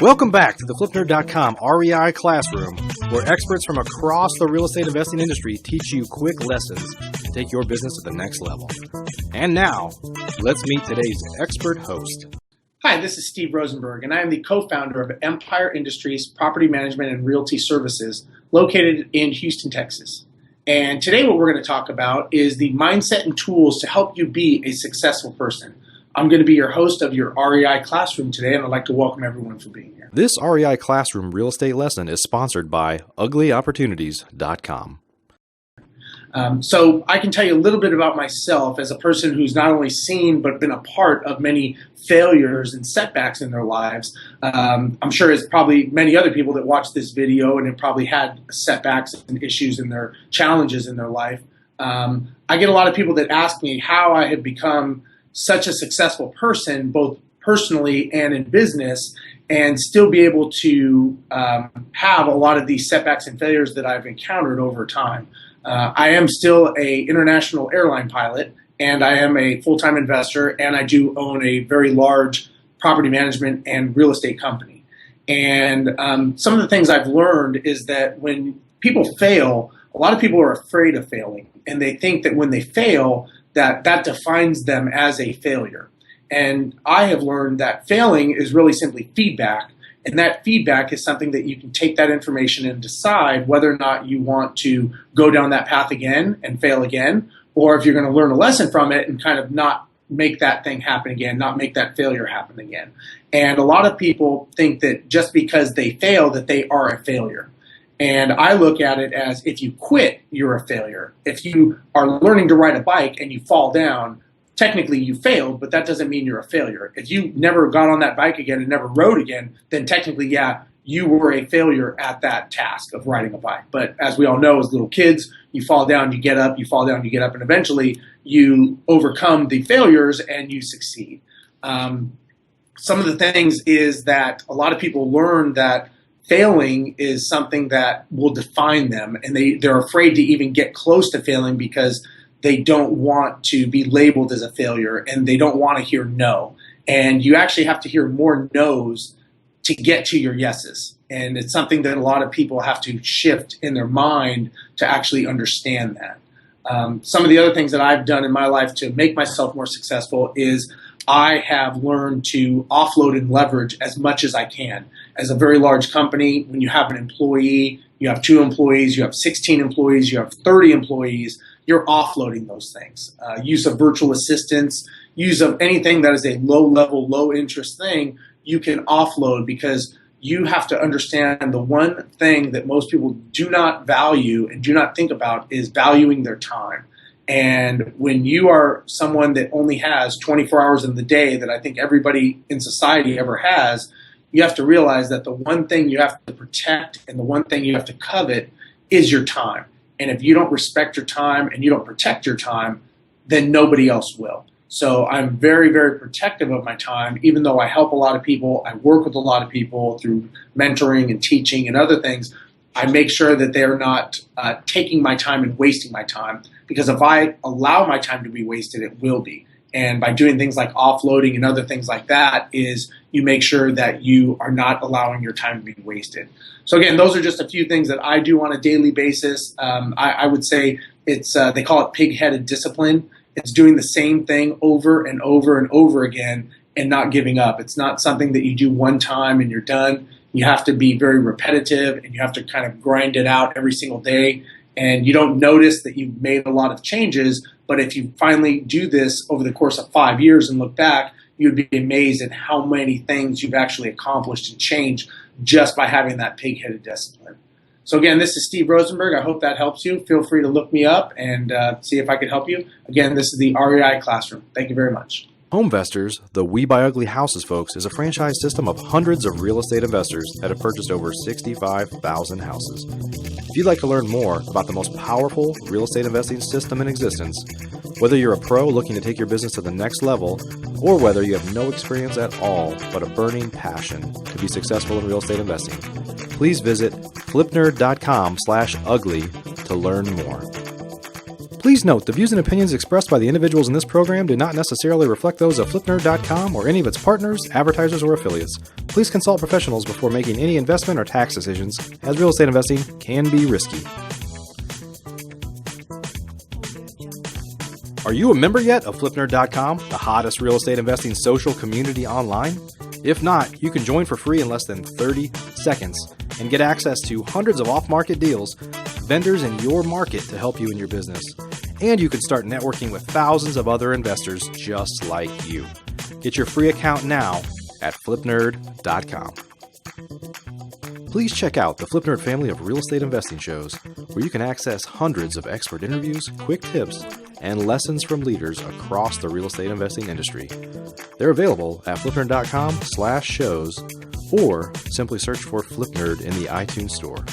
Welcome back to the FlipNerd.com REI Classroom, where experts from across the real estate investing industry teach you quick lessons to take your business to the next level. And now, let's meet today's expert host. Hi, this is Steve Rozenberg, and I am the co-founder of Empire Industries Property Management and Realty Services, located in Houston, Texas. And today what we're going to talk about is the mindset and tools to help you be a successful person. I'm going to be your host of your REI Classroom today, and I'd like to welcome everyone for being here. This REI Classroom real estate lesson is sponsored by UglyOpportunities.com. So I can tell you a little bit about myself as a person who's not only seen but been a part of many failures and setbacks in their lives. I'm sure it's probably many other people that watch this video and have probably had setbacks and issues and their challenges in their life. I get a lot of people that ask me how I have become such a successful person, both personally and in business, and still be able to have a lot of these setbacks and failures that I've encountered over time. I am still an international airline pilot, and I am a full-time investor, and I do own a very large property management and real estate company. And some of the things I've learned is that when people fail, a lot of people are afraid of failing, and they think that when they fail, that defines them as a failure. And I have learned that failing is really simply feedback. And that feedback is something that you can take that information and decide whether or not you want to go down that path again and fail again, or if you're going to learn a lesson from it and kind of not make that thing happen again, not make that failure happen again. And a lot of people think that just because they fail, that they are a failure. And I look at it as if you quit, you're a failure. If you are learning to ride a bike and you fall down, technically you failed, but that doesn't mean you're a failure. If you never got on that bike again and never rode again, then technically, yeah, you were a failure at that task of riding a bike. But as we all know, as little kids, you fall down, you get up, you fall down, you get up, and eventually you overcome the failures and you succeed. Some of the things is that a lot of people learn that failing is something that will define them, and they're afraid to even get close to failing because they don't want to be labeled as a failure, and they don't want to hear no. And you actually have to hear more no's to get to your yeses. And it's something that a lot of people have to shift in their mind to actually understand that. Some of the other things that I've done in my life to make myself more successful is I have learned to offload and leverage as much as I can. As a very large company, when you have an employee, you have 2 employees, you have 16 employees, you have 30 employees, you're offloading those things. Use of virtual assistants, use of anything that is a low-level, low-interest thing, you can offload because you have to understand the one thing that most people do not value and do not think about is valuing their time. And when you are someone that only has 24 hours in the day that I think everybody in society ever has, you have to realize that the one thing you have to protect and the one thing you have to covet is your time. And if you don't respect your time and you don't protect your time, then nobody else will. So I'm very, very protective of my time, even though I help a lot of people. I work with a lot of people through mentoring and teaching and other things. I make sure that they're not taking my time and wasting my time, because if I allow my time to be wasted, it will be. And by doing things like offloading and other things like that is you make sure that you are not allowing your time to be wasted. So again, those are just a few things that I do on a daily basis. I would say it's they call it pig-headed discipline. It's doing the same thing over and over and over again and not giving up. It's not something that you do one time and you're done. You have to be very repetitive and you have to kind of grind it out every single day. And you don't notice that you've made a lot of changes, but if you finally do this over the course of 5 years and look back, you'd be amazed at how many things you've actually accomplished and changed just by having that pig-headed discipline. So again, this is Steve Rozenberg. I hope that helps you. Feel free to look me up and see if I can help you. Again, this is the REI Classroom. Thank you very much. Homevestors, the We Buy Ugly Houses folks, is a franchise system of hundreds of real estate investors that have purchased over 65,000 houses. If you'd like to learn more about the most powerful real estate investing system in existence, whether you're a pro looking to take your business to the next level, or whether you have no experience at all but a burning passion to be successful in real estate investing, please visit flipnerd.com/ugly to learn more. Please Please note, the views and opinions expressed by the individuals in this program do not necessarily reflect those of FlipNerd.com or any of its partners, advertisers, or affiliates. Please consult professionals before making any investment or tax decisions, as real estate investing can be risky. Are you a member yet of FlipNerd.com, the hottest real estate investing social community online? If not, you can join for free in less than 30 seconds and get access to hundreds of off-market deals, vendors in your market to help you in your business. And you can start networking with thousands of other investors just like you. Get your free account now at FlipNerd.com. Please check out the FlipNerd family of real estate investing shows, where you can access hundreds of expert interviews, quick tips, and lessons from leaders across the real estate investing industry. They're available at FlipNerd.com/shows, or simply search for FlipNerd in the iTunes Store.